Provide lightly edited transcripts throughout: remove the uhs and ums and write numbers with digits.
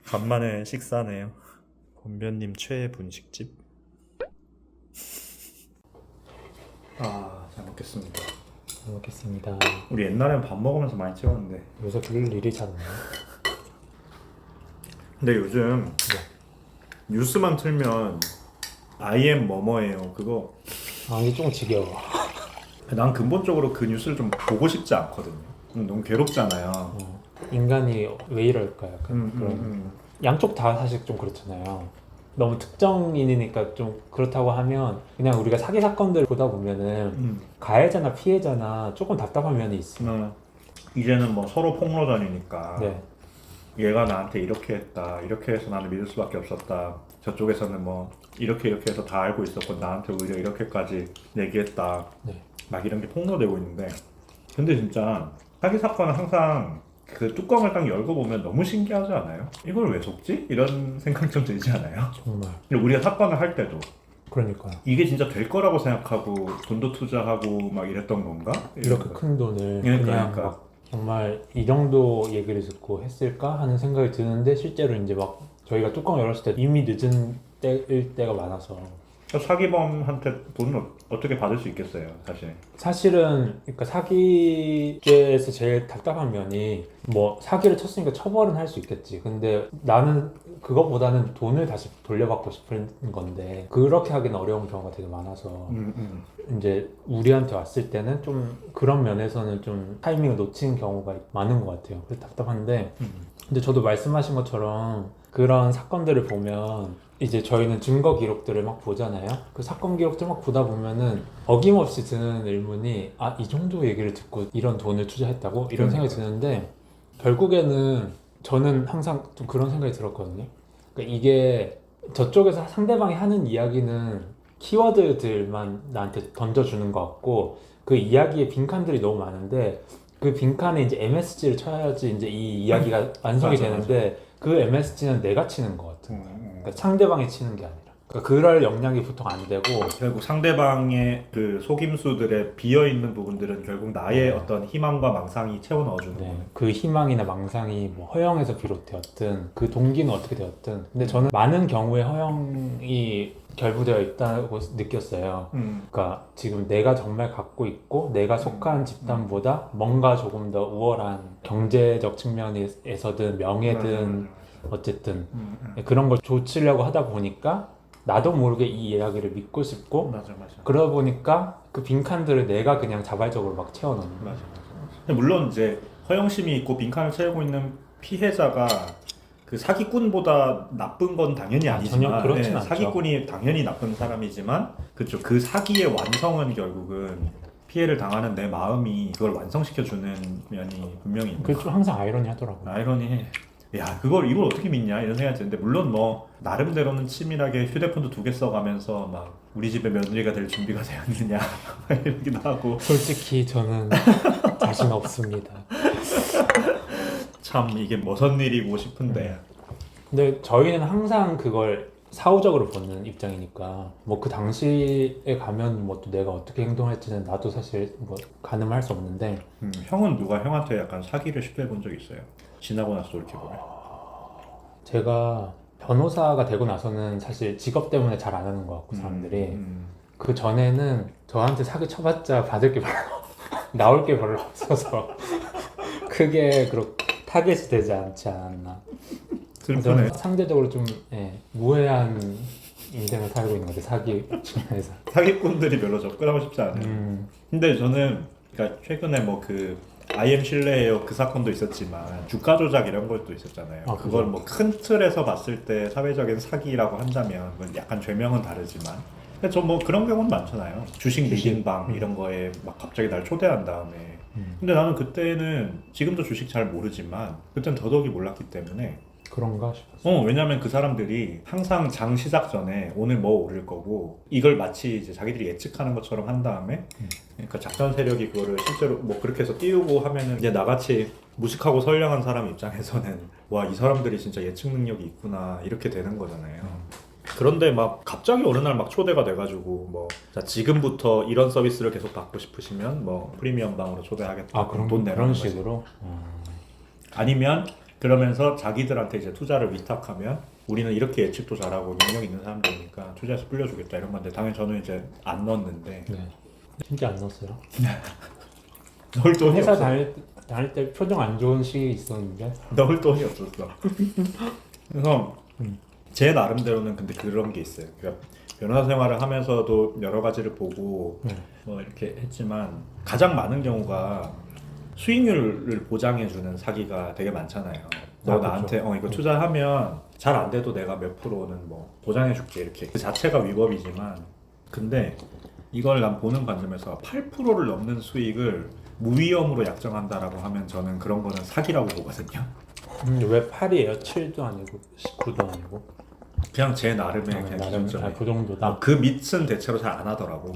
간만에 식사네요. 권변님 최애 분식집. 잘 먹겠습니다. 잘 먹겠습니다. 우리 옛날엔 밥 먹으면서 많이 찍었는데 요새 그럴 일이 잘 없네요. 근데 요즘 뉴스만 틀면 I am 뭐뭐예요 그거. 이게 조금 지겨워. 난 근본적으로 그 뉴스를 좀 보고 싶지 않거든요. 너무 괴롭잖아요. 인간이 왜 이럴까 약간 그런. 양쪽 다 사실 좀 그렇잖아요. 너무 특정인이니까 좀 그렇다고 하면 그냥 우리가 사기 사건들 보다 보면은 가해자나 피해자나 조금 답답한 면이 있어요. 이제는 뭐 서로 폭로전이니까 네. 얘가 나한테 이렇게 했다, 이렇게 해서 나는 믿을 수밖에 없었다, 저쪽에서는 뭐 이렇게 해서 다 알고 있었고 나한테 오히려 이렇게까지 얘기했다, 네. 막 이런 게 폭로되고 있는데, 근데 진짜 사기 사건은 항상 그 뚜껑을 딱 열고 보면 너무 신기하지 않아요? 이걸 왜 속지? 이런 생각 좀 들지 않아요? 정말. 근데 우리가 사건을 할 때도 그러니까요. 이게 진짜 될 거라고 생각하고 돈도 투자하고 막 이랬던 건가? 이렇게 큰 돈을 그러니까. 그냥 막 정말 이 정도 얘기를 듣고 했을까 하는 생각이 드는데 실제로 이제 막 저희가 뚜껑 열었을 때 이미 늦은 때일 때가 많아서 사기범한테 돈을 어떻게 받을 수 있겠어요, 사실. 사실은 그러니까 사기죄에서 제일 답답한 면이 뭐 사기를 쳤으니까 처벌은 할 수 있겠지. 근데 나는 그것보다는 돈을 다시 돌려받고 싶은 건데 그렇게 하기는 어려운 경우가 되게 많아서 이제 우리한테 왔을 때는 좀 그런 면에서는 좀 타이밍을 놓친 경우가 많은 것 같아요. 그래서 답답한데 근데 저도 말씀하신 것처럼 그런 사건들을 보면 이제 저희는 증거 기록들을 막 보잖아요. 그 사건 기록들 막 보다 보면은 어김없이 드는 의문이 이 정도 얘기를 듣고 이런 돈을 투자했다고? 이런 생각이 드는데 결국에는 저는 항상 좀 그런 생각이 들었거든요. 그러니까 이게 저쪽에서 상대방이 하는 이야기는 키워드들만 나한테 던져주는 것 같고 그 이야기에 빈칸들이 너무 많은데 그 빈칸에 이제 MSG를 쳐야지 이제 이 이야기가 완성이 되는데 그 MSG는 내가 치는 것 같은 거예요. 그러니까 상대방이 치는 게 아니라. 그러니까 그럴 역량이 보통 안 되고 결국 상대방의 그 속임수들의 비어있는 부분들은 결국 나의 어떤 희망과 망상이 채워 넣어주는 거예요. 그 희망이나 망상이 뭐 허영에서 비롯되었든 그 동기는 어떻게 되었든 근데 저는 많은 경우에 허영이 결부되어 있다고 느꼈어요. 그러니까 지금 내가 정말 갖고 있고 내가 속한 집단보다 뭔가 조금 더 우월한 경제적 측면에서든 명예든 어쨌든 그런 걸 조치려고 하다 보니까 나도 모르게 이 이야기를 믿고 싶고 맞아. 그러다 보니까 그 빈칸들을 내가 그냥 자발적으로 막 채워넣는 맞아. 물론 이제 허영심이 있고 빈칸을 채우고 있는 피해자가 그 사기꾼보다 나쁜 건 당연히 아니지만 전혀 그렇진 않죠. 사기꾼이 당연히 나쁜 사람이지만 그쵸, 그 사기의 완성은 결국은 피해를 당하는 내 마음이 그걸 완성시켜주는 면이 분명히 있는 그게 좀 항상 아이러니하더라고요. 아이러니해. 야, 이걸 어떻게 믿냐 이런 생각이 드는데, 물론 뭐 나름대로는 치밀하게 휴대폰도 2개 써가면서 막 우리 집에 며느리가 될 준비가 되었느냐 이러기도 하고. 솔직히 저는 자신 없습니다. 참 이게 무슨 일이고 싶은데. 근데 저희는 항상 그걸 사후적으로 보는 입장이니까 뭐 그 당시에 가면 뭐 또 내가 어떻게 행동할지는 나도 사실 뭐 가늠할 수 없는데 형은 누가 형한테 약간 사기를 시도해 본 적 있어요? 지나고 나서 돌이켜보면. 제가 변호사가 되고 나서는 사실 직업 때문에 잘 안 하는 것 같고 사람들이 그 전에는 저한테 사기 쳐봤자 받을 게 별로 나올 게 별로 없어서 크게 그렇게 타겟이 되지 않지 않았나. 슬프네. 상대적으로 좀 무해한 인생을 살고 있는 것 같아요. 사기 측면에서. 사기꾼들이 별로 접근하고 싶지 않아요. 근데 저는 그러니까 최근에 뭐 그 IM 신뢰해요 그 사건도 있었지만 주가 조작 이런 것도 있었잖아요. 그걸 뭐 큰 틀에서 봤을 때 사회적인 사기라고 한다면 약간 죄명은 다르지만 근데 저 뭐 그런 경우는 많잖아요. 주식 리딩방 이런 거에 막 갑자기 날 초대한 다음에 근데 나는 그때는 지금도 주식 잘 모르지만 그때는 더더욱이 몰랐기 때문에 그런가 싶었어요. 왜냐면 그 사람들이 항상 장 시작 전에 오늘 뭐 오를 거고 이걸 마치 이제 자기들이 예측하는 것처럼 한 다음에 그러니까 작전 세력이 그거를 실제로 뭐 그렇게 해서 띄우고 하면은 이제 나같이 무식하고 선량한 사람 입장에서는 와, 이 사람들이 진짜 예측 능력이 있구나 이렇게 되는 거잖아요. 그런데 막 갑자기 어느 날 막 초대가 돼가지고 뭐 자, 지금부터 이런 서비스를 계속 받고 싶으시면 뭐 프리미엄 방으로 초대하겠다. 그런 돈 내라는 그런 거지. 식으로. 아니면 그러면서 자기들한테 이제 투자를 위탁하면 우리는 이렇게 예측도 잘하고 능력 있는 사람들이니까 투자해서 불려주겠다 이런 건데 당연히 저는 이제 안 넣었는데 네. 진짜 안 넣었어요. 넣을 돈이 회사 없어. 다닐 때 표정 안 좋은 시기 있었는데. 넣을 돈이 없었어. 그래서 제 나름대로는 근데 그런 게 있어요. 그러니까 변호사 생활을 하면서도 여러 가지를 보고 뭐 이렇게 했지만 가장 많은 경우가 수익률을 보장해주는 사기가 되게 많잖아요. 너 그렇죠. 나한테 이거 투자하면 잘 안 돼도 내가 몇 프로는 뭐 보장해줄게 이렇게 그 자체가 위법이지만 근데 이걸 난 보는 관점에서 8%를 넘는 수익을 무위험으로 약정한다라고 하면 저는 그런 거는 사기라고 보거든요. 왜 8이에요? 7도 아니고 19도 아니고. 그냥 제 나름의 그냥 나름 기준점이 그 정도다. 그 밑은 대체로 잘 안 하더라고.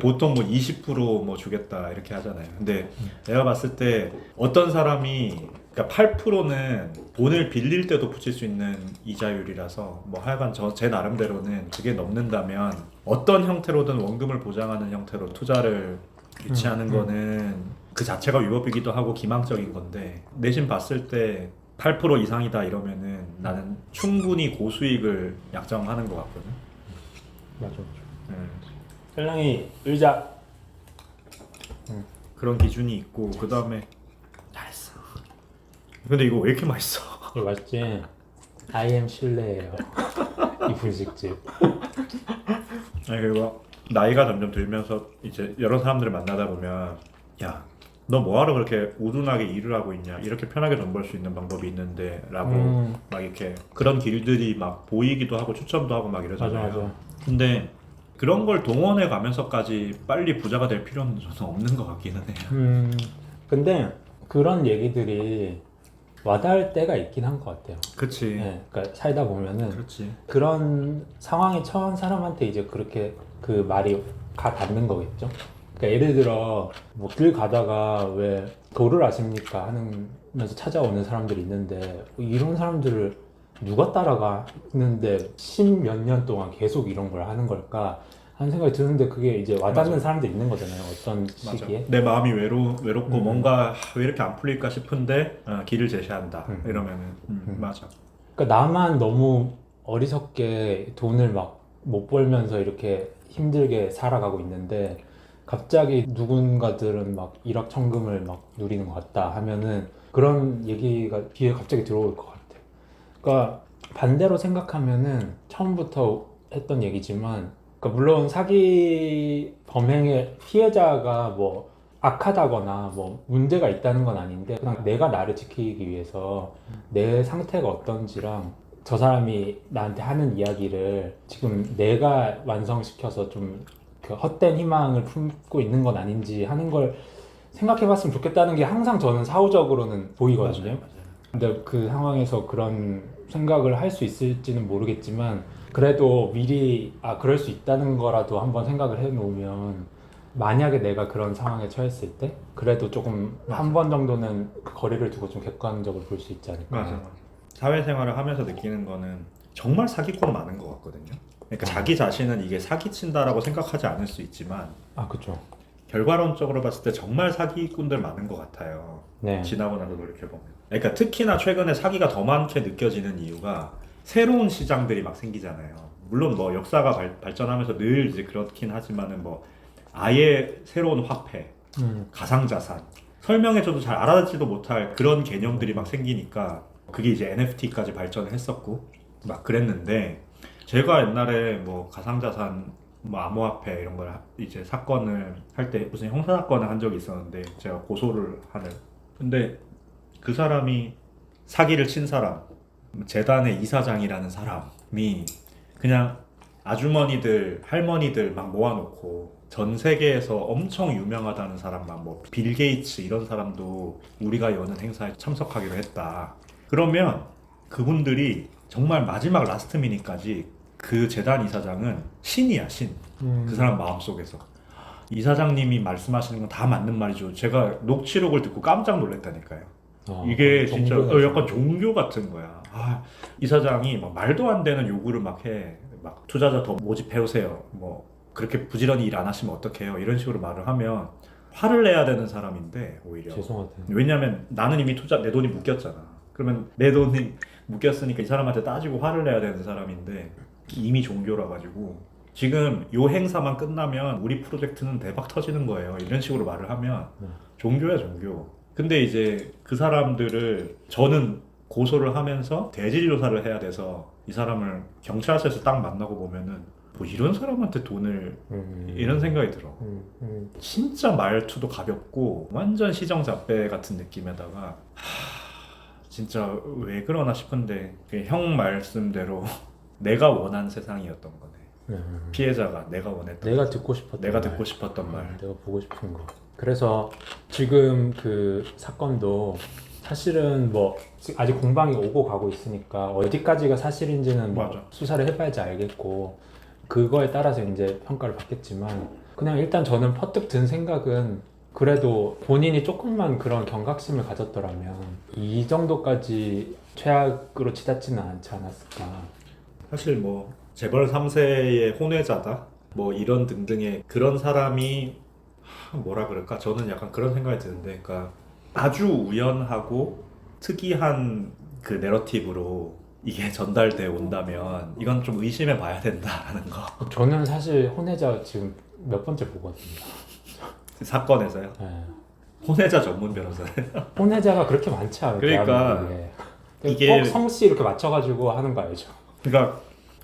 보통 뭐 20%뭐 주겠다 이렇게 하잖아요. 근데 내가 봤을 때 어떤 사람이 그러니까 8%는 돈을 빌릴 때도 붙일 수 있는 이자율이라서 뭐 하여간 제 나름대로는 그게 넘는다면 어떤 형태로든 원금을 보장하는 형태로 투자를 유치하는 거는 그 자체가 위법이기도 하고 기망적인 건데 내심 봤을 때 8% 이상이다 이러면은 나는 충분히 고수익을 약정하는 것 같거든. 맞아. 셀랑이 의자. 그런 기준이 있고 그 다음에 잘했어. 근데 이거 왜 이렇게 맛있어? 이거 맛있지? IM 실내예요. 이 분식집. 아니 그리고 나이가 점점 들면서 이제 여러 사람들을 만나다 보면 야 너 뭐하러 그렇게 우둔하게 일을 하고 있냐 이렇게 편하게 돈 벌 수 있는 방법이 있는데 라고 막 이렇게 그런 길들이 막 보이기도 하고 추천도 하고 막 이러잖아요. 맞아. 근데 그런 걸 동원해 가면서까지 빨리 부자가 될 필요는 저는 없는 것 같기는 해요. 근데 그런 얘기들이 와닿을 때가 있긴 한 것 같아요. 그치. 네, 그러니까 살다 보면은 그렇지. 그런 상황에 처한 사람한테 이제 그렇게 그 말이 가 닿는 거겠죠. 그러니까 예를 들어 뭐 길 가다가 왜 도를 아십니까 하면서 찾아오는 사람들이 있는데 이런 사람들을 누가 따라가는데 십몇 년 동안 계속 이런 걸 하는 걸까 하는 생각이 드는데 그게 이제 와닿는 맞아. 사람들이 있는 거잖아요. 어떤 맞아. 시기에. 내 마음이 외롭고 뭔가 왜 이렇게 안 풀릴까 싶은데 길을 제시한다 이러면은 맞아. 그러니까 나만 너무 어리석게 돈을 막 못 벌면서 이렇게 힘들게 살아가고 있는데 갑자기 누군가들은 막 일확천금을 막 누리는 것 같다 하면은 그런 얘기가 귀에 갑자기 들어올 것 같아요. 그러니까 반대로 생각하면은 처음부터 했던 얘기지만 그러니까 물론 사기 범행의 피해자가 뭐 악하다거나 뭐 문제가 있다는 건 아닌데 그냥 내가 나를 지키기 위해서 내 상태가 어떤지랑 저 사람이 나한테 하는 이야기를 지금 내가 완성시켜서 좀 그 헛된 희망을 품고 있는 건 아닌지 하는 걸 생각해봤으면 좋겠다는 게 항상 저는 사후적으로는 보이거든요. 맞아요. 근데 그 상황에서 그런 생각을 할 수 있을지는 모르겠지만 그래도 미리 그럴 수 있다는 거라도 한번 생각을 해놓으면 만약에 내가 그런 상황에 처했을 때 그래도 조금 한 번 정도는 그 거리를 두고 좀 객관적으로 볼 수 있지 않을까. 맞아. 사회생활을 하면서 느끼는 거는 정말 사기꾼 많은 것 같거든요. 그러니까 자기 자신은 이게 사기친다라고 생각하지 않을 수 있지만 그렇죠. 결과론적으로 봤을 때 정말 사기꾼들 많은 것 같아요. 네. 지나고 나서 노력해보면. 그러니까 특히나 최근에 사기가 더 많게 느껴지는 이유가 새로운 시장들이 막 생기잖아요. 물론 뭐 역사가 발전하면서 늘 이제 그렇긴 하지만은 뭐 아예 새로운 화폐, 가상자산, 설명해줘도 잘 알아듣지도 못할 그런 개념들이 막 생기니까 그게 이제 NFT까지 발전을 했었고 막 그랬는데 제가 옛날에 뭐 가상자산, 뭐 암호화폐 이런 걸 이제 사건을 할 때 무슨 형사사건을 한 적이 있었는데 제가 고소를 하는. 근데 그 사람이 사기를 친 사람, 재단의 이사장이라는 사람이 그냥 아주머니들, 할머니들 막 모아놓고 전 세계에서 엄청 유명하다는 사람만 뭐 빌 게이츠 이런 사람도 우리가 여는 행사에 참석하기로 했다. 그러면 그분들이 정말 마지막 라스트 미닛까지 그 재단 이사장은 신이야, 신. 그 사람 마음속에서. 이사장님이 말씀하시는 건 다 맞는 말이죠. 제가 녹취록을 듣고 깜짝 놀랐다니까요. 이게 진짜 약간 종교 같은 거야. 이사장이 막 말도 안 되는 요구를 막 해. 막 투자자 더 모집해오세요. 뭐 그렇게 부지런히 일 안 하시면 어떡해요. 이런 식으로 말을 하면 화를 내야 되는 사람인데 오히려 죄송하다. 왜냐면 나는 이미 내 돈이 묶였잖아. 그러면 내 돈이 묶였으니까 이 사람한테 따지고 화를 내야 되는 사람인데 이미 종교라 가지고 지금 요 행사만 끝나면 우리 프로젝트는 대박 터지는 거예요. 이런 식으로 말을 하면 종교야 종교. 근데 이제 그 사람들을 저는 고소를 하면서 대질 조사를 해야 돼서 이 사람을 경찰서에서 딱 만나고 보면은 뭐 이런 사람한테 돈을 이런 생각이 들어. 진짜 말투도 가볍고 완전 시정잡배 같은 느낌에다가 진짜 왜 그러나 싶은데 형 말씀대로 내가 원한 세상이었던 거네. 피해자가 내가 원했던 내가 듣고 싶었던 내가 말. 듣고 싶었던 말. 내가 보고 싶은 거. 그래서 지금 그 사건도 사실은 뭐 아직 공방이 오고 가고 있으니까 어디까지가 사실인지는 뭐 맞아. 수사를 해봐야지 알겠고 그거에 따라서 이제 평가를 받겠지만 그냥 일단 저는 퍼뜩 든 생각은 그래도 본인이 조금만 그런 경각심을 가졌더라면 이 정도까지 최악으로 치닫지는 않지 않았을까. 사실 뭐 재벌 3세의 혼외자다 뭐 이런 등등의 그런 사람이 뭐라 그럴까 저는 약간 그런 생각이 드는데 그러니까 아주 우연하고 특이한 그 내러티브로 이게 전달돼 온다면 이건 좀 의심해 봐야 된다라는 거. 저는 사실 혼외자 지금 몇 번째 보거든요. 사건에서요. 네. 혼외자 전문 변호사. 혼외자가 그렇게 많지 않아요. 그러니까 대한민국에. 이게- 꼭 성씨 이렇게 맞춰가지고 하는 거 알죠? 그러니까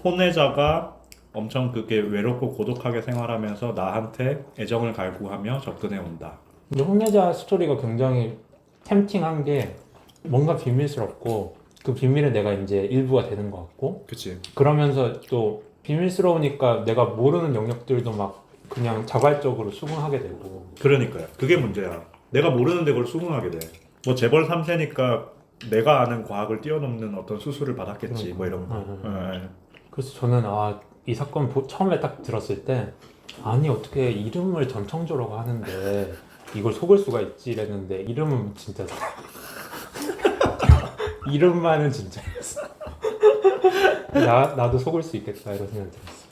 혼외자가 엄청 그게 외롭고 고독하게 생활하면서 나한테 애정을 갈구하며 접근해 온다. 근데 혼외자 스토리가 굉장히 템팅한 게 뭔가 비밀스럽고 그 비밀은 내가 이제 일부가 되는 것 같고 그치. 그러면서 또 비밀스러우니까 내가 모르는 영역들도 막 그냥 자발적으로 수긍하게 되고 그러니까요. 그게 문제야. 내가 모르는데 그걸 수긍하게 돼. 뭐 재벌 3세니까 내가 아는 과학을 뛰어넘는 어떤 수술을 받았겠지. 뭐 이런 거. 예. 그래서 저는 이 사건 처음에 딱 들었을 때 아니 어떻게 이름을 전청조라고 하는데 이걸 속을 수가 있지 이랬는데 이름은 진짜 이름만은 진짜였어. 나도 속을 수 있겠다 이런 생각이 들었어.